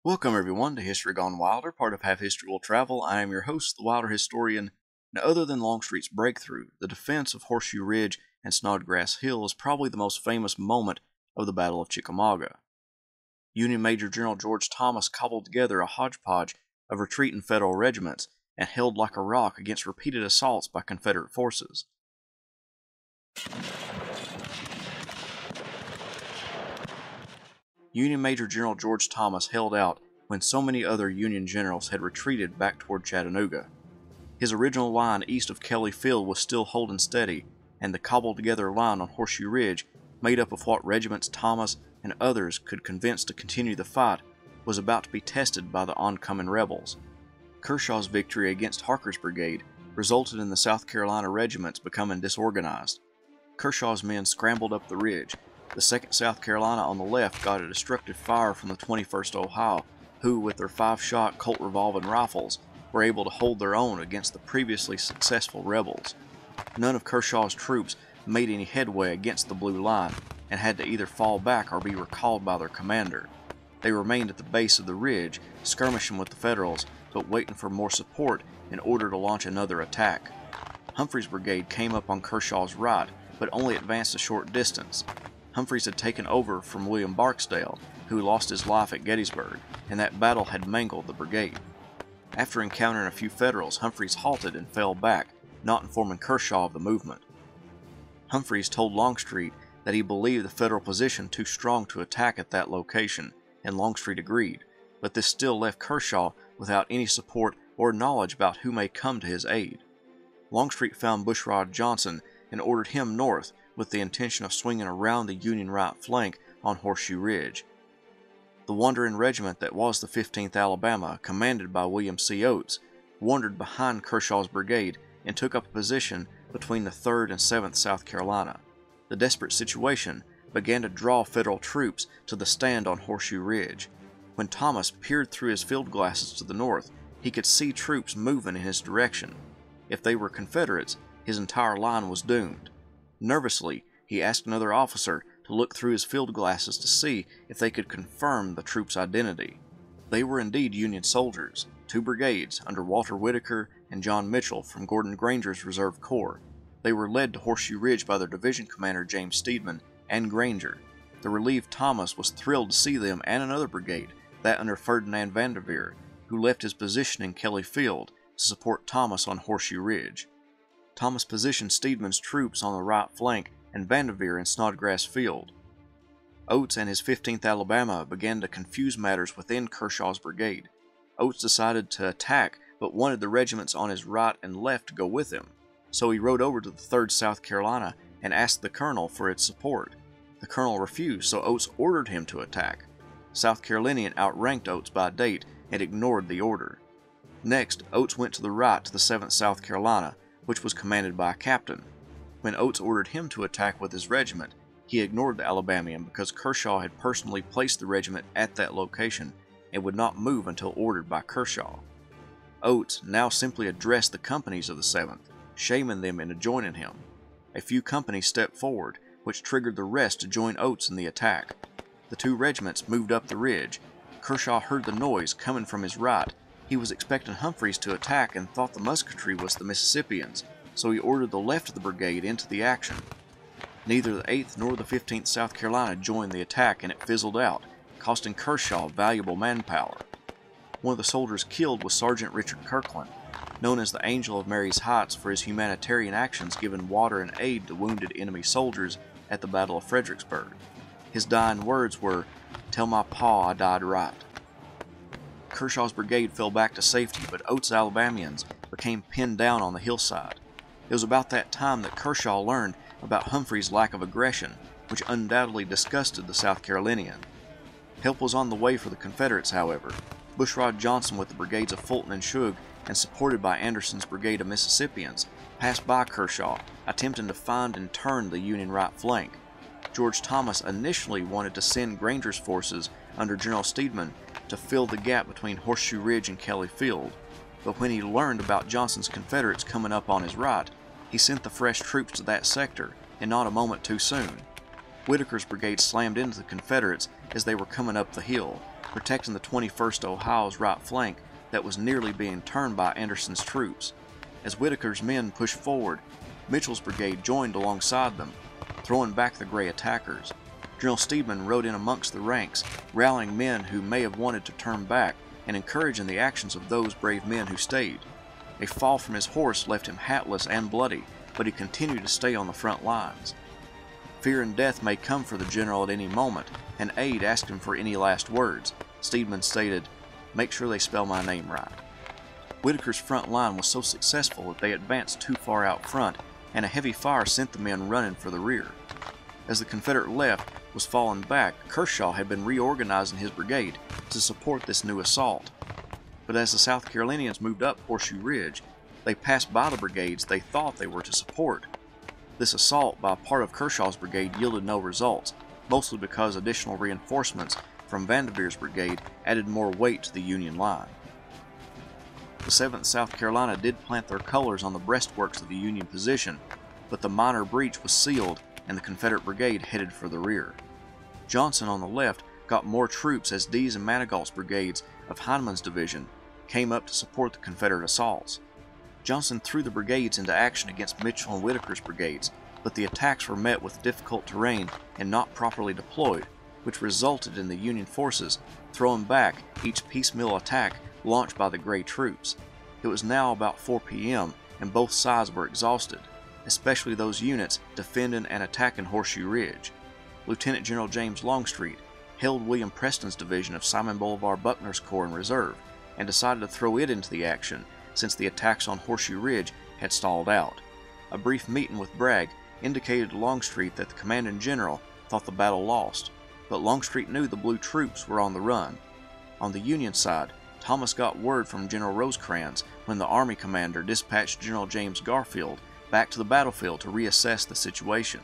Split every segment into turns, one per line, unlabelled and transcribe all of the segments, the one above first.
Welcome everyone to History Gone Wilder, part of Half History Will Travel. I am your host, the Wilder Historian. Now, other than Longstreet's breakthrough, the defense of Horseshoe Ridge and Snodgrass Hill is probably the most famous moment of the Battle of Chickamauga. Union Major General George Thomas cobbled together a hodgepodge of retreating Federal regiments and held like a rock against repeated assaults by Confederate forces. Union Major General George Thomas held out when so many other Union generals had retreated back toward Chattanooga. His original line east of Kelly Field was still holding steady, and the cobbled-together line on Horseshoe Ridge, made up of what regiments Thomas and others could convince to continue the fight, was about to be tested by the oncoming rebels. Kershaw's victory against Harker's brigade resulted in the South Carolina regiments becoming disorganized. Kershaw's men scrambled up the ridge. The 2nd South Carolina on the left got a destructive fire from the 21st Ohio, who, with their 5-shot Colt revolving rifles, were able to hold their own against the previously successful rebels. None of Kershaw's troops made any headway against the Blue Line, and had to either fall back or be recalled by their commander. They remained at the base of the ridge, skirmishing with the Federals, but waiting for more support in order to launch another attack. Humphreys' brigade came up on Kershaw's right, but only advanced a short distance. Humphreys had taken over from William Barksdale, who lost his life at Gettysburg, and that battle had mangled the brigade. After encountering a few Federals, Humphreys halted and fell back, not informing Kershaw of the movement. Humphreys told Longstreet that he believed the Federal position too strong to attack at that location, and Longstreet agreed, but this still left Kershaw without any support or knowledge about who may come to his aid. Longstreet found Bushrod Johnson and ordered him north with the intention of swinging around the Union right flank on Horseshoe Ridge. The wandering regiment that was the 15th Alabama, commanded by William C. Oates, wandered behind Kershaw's brigade and took up a position between the 3rd and 7th South Carolina. The desperate situation began to draw Federal troops to the stand on Horseshoe Ridge. When Thomas peered through his field glasses to the north, he could see troops moving in his direction. If they were Confederates, his entire line was doomed. Nervously, he asked another officer to look through his field glasses to see if they could confirm the troops' identity. They were indeed Union soldiers, 2 brigades under Walter Whitaker and John Mitchell from Gordon Granger's Reserve Corps. They were led to Horseshoe Ridge by their division commander James Steedman and Granger. The relieved Thomas was thrilled to see them and another brigade, that under Ferdinand Vanderveer, who left his position in Kelly Field to support Thomas on Horseshoe Ridge. Thomas positioned Steedman's troops on the right flank and Vanderveer in Snodgrass Field. Oates and his 15th Alabama began to confuse matters within Kershaw's brigade. Oates decided to attack, but wanted the regiments on his right and left to go with him, so he rode over to the 3rd South Carolina and asked the colonel for its support. The colonel refused, so Oates ordered him to attack. South Carolinian outranked Oates by date and ignored the order. Next, Oates went to the right to the 7th South Carolina, which was commanded by a captain. When Oates ordered him to attack with his regiment, he ignored the Alabamian because Kershaw had personally placed the regiment at that location and would not move until ordered by Kershaw. Oates now simply addressed the companies of the 7th, shaming them into joining him. A few companies stepped forward, which triggered the rest to join Oates in the attack. The 2 regiments moved up the ridge. Kershaw heard the noise coming from his right. He was expecting Humphreys to attack and thought the musketry was the Mississippians, so he ordered the left of the brigade into the action. Neither the 8th nor the 15th South Carolina joined the attack, and it fizzled out, costing Kershaw valuable manpower. One of the soldiers killed was Sergeant Richard Kirkland, known as the Angel of Mary's Heights for his humanitarian actions giving water and aid to wounded enemy soldiers at the Battle of Fredericksburg. His dying words were, "Tell my pa I died right." Kershaw's brigade fell back to safety, but Oates' Alabamians became pinned down on the hillside. It was about that time that Kershaw learned about Humphreys' lack of aggression, which undoubtedly disgusted the South Carolinian. Help was on the way for the Confederates, however. Bushrod Johnson with the brigades of Fulton and Shug, and supported by Anderson's brigade of Mississippians, passed by Kershaw, attempting to find and turn the Union right flank. George Thomas initially wanted to send Granger's forces under General Steedman to fill the gap between Horseshoe Ridge and Kelly Field, but when he learned about Johnson's Confederates coming up on his right, he sent the fresh troops to that sector, and not a moment too soon. Whitaker's brigade slammed into the Confederates as they were coming up the hill. protecting the 21st Ohio's right flank that was nearly being turned by Anderson's troops. As Whitaker's men pushed forward, Mitchell's brigade joined alongside them, throwing back the Gray attackers. General Steedman rode in amongst the ranks, rallying men who may have wanted to turn back and encouraging the actions of those brave men who stayed. A fall from his horse left him hatless and bloody, but he continued to stay on the front lines. Fear and death may come for the general at any moment, and Aide asked him for any last words. Steedman stated, "Make sure they spell my name right." Whitaker's front line was so successful that they advanced too far out front, and a heavy fire sent the men running for the rear. As the Confederate left was falling back, Kershaw had been reorganizing his brigade to support this new assault. But as the South Carolinians moved up Horseshoe Ridge, they passed by the brigades they thought they were to support. This assault by part of Kershaw's brigade yielded no results, mostly because additional reinforcements from Vanderveer's brigade added more weight to the Union line. The 7th South Carolina did plant their colors on the breastworks of the Union position, but the minor breach was sealed and the Confederate brigade headed for the rear. Johnson on the left got more troops as Dee's and Manigault's brigades of Heineman's division came up to support the Confederate assaults. Johnson threw the brigades into action against Mitchell and Whitaker's brigades, but the attacks were met with difficult terrain and not properly deployed, which resulted in the Union forces throwing back each piecemeal attack launched by the Gray troops. It was now about 4 p.m. and both sides were exhausted, especially those units defending and attacking Horseshoe Ridge. Lieutenant General James Longstreet held William Preston's division of Simon Bolivar Buckner's corps in reserve and decided to throw it into the action since the attacks on Horseshoe Ridge had stalled out. A brief meeting with Bragg indicated to Longstreet that the commanding general thought the battle lost, but Longstreet knew the blue troops were on the run. On the Union side, Thomas got word from General Rosecrans when the Army commander dispatched General James Garfield back to the battlefield to reassess the situation.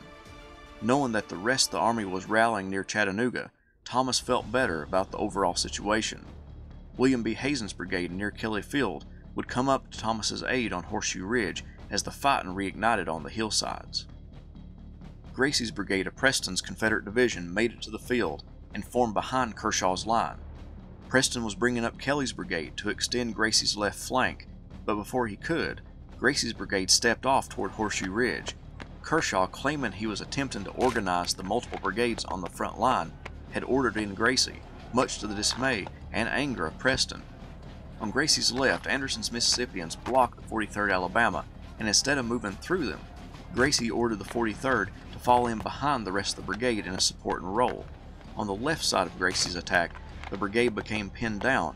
Knowing that the rest of the army was rallying near Chattanooga, Thomas felt better about the overall situation. William B. Hazen's brigade near Kelly Field would come up to Thomas's aid on Horseshoe Ridge as the fighting reignited on the hillsides. Gracie's brigade of Preston's Confederate division made it to the field and formed behind Kershaw's line. Preston was bringing up Kelly's brigade to extend Gracie's left flank, but before he could, Gracie's brigade stepped off toward Horseshoe Ridge. Kershaw, claiming he was attempting to organize the multiple brigades on the front line, had ordered in Gracie, much to the dismay and anger of Preston. On Gracie's left, Anderson's Mississippians blocked the 43rd Alabama, and instead of moving through them, Gracie ordered the 43rd to fall in behind the rest of the brigade in a supporting role. On the left side of Gracie's attack, the brigade became pinned down,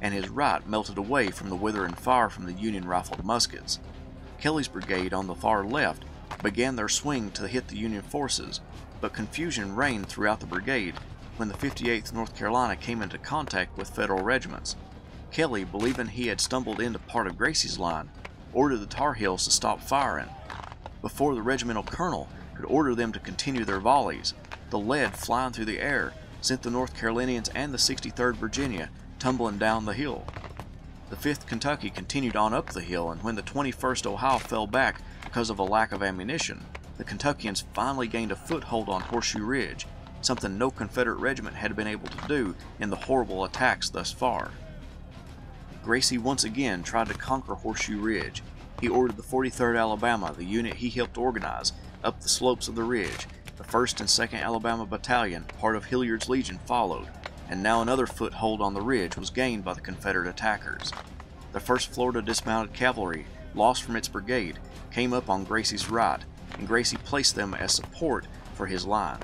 and his right melted away from the withering fire from the Union rifled muskets. Kelly's brigade on the far left began their swing to hit the Union forces, but confusion reigned throughout the brigade when the 58th North Carolina came into contact with Federal regiments. Kelly, believing he had stumbled into part of Gracie's line, ordered the Tar Heels to stop firing. Before the regimental colonel could order them to continue their volleys, the lead flying through the air sent the North Carolinians and the 63rd Virginia tumbling down the hill. The 5th Kentucky continued on up the hill, and when the 21st Ohio fell back because of a lack of ammunition, the Kentuckians finally gained a foothold on Horseshoe Ridge, something no Confederate regiment had been able to do in the horrible attacks thus far. Gracie once again tried to conquer Horseshoe Ridge. He ordered the 43rd Alabama, the unit he helped organize, up the slopes of the ridge. The 1st and 2nd Alabama Battalion, part of Hilliard's Legion, followed, and now another foothold on the ridge was gained by the Confederate attackers. The 1st Florida Dismounted Cavalry, lost from its brigade, came up on Gracie's right, and Gracie placed them as support for his line.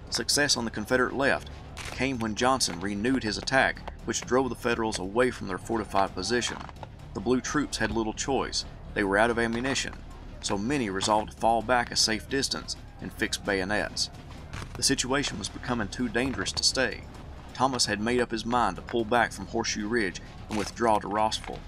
Success on the Confederate left came when Johnson renewed his attack, which drove the Federals away from their fortified position. The blue troops had little choice. They were out of ammunition, so many resolved to fall back a safe distance and fix bayonets. The situation was becoming too dangerous to stay. Thomas had made up his mind to pull back from Horseshoe Ridge and withdraw to Rossville.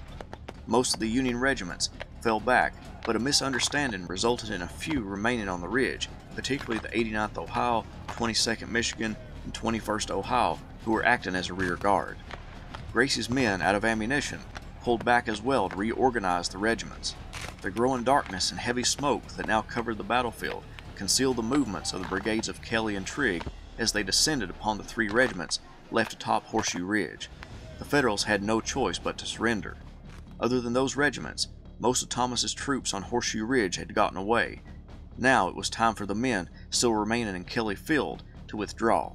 Most of the Union regiments fell back, but a misunderstanding resulted in a few remaining on the ridge, particularly the 89th Ohio, 22nd Michigan, and 21st Ohio, who were acting as a rear guard. Gracie's men, out of ammunition, pulled back as well to reorganize the regiments. The growing darkness and heavy smoke that now covered the battlefield concealed the movements of the brigades of Kelly and Trigg as they descended upon the three regiments left atop Horseshoe Ridge. The Federals had no choice but to surrender. Other than those regiments, most of Thomas's troops on Horseshoe Ridge had gotten away. Now it was time for the men still remaining in Kelly Field to withdraw.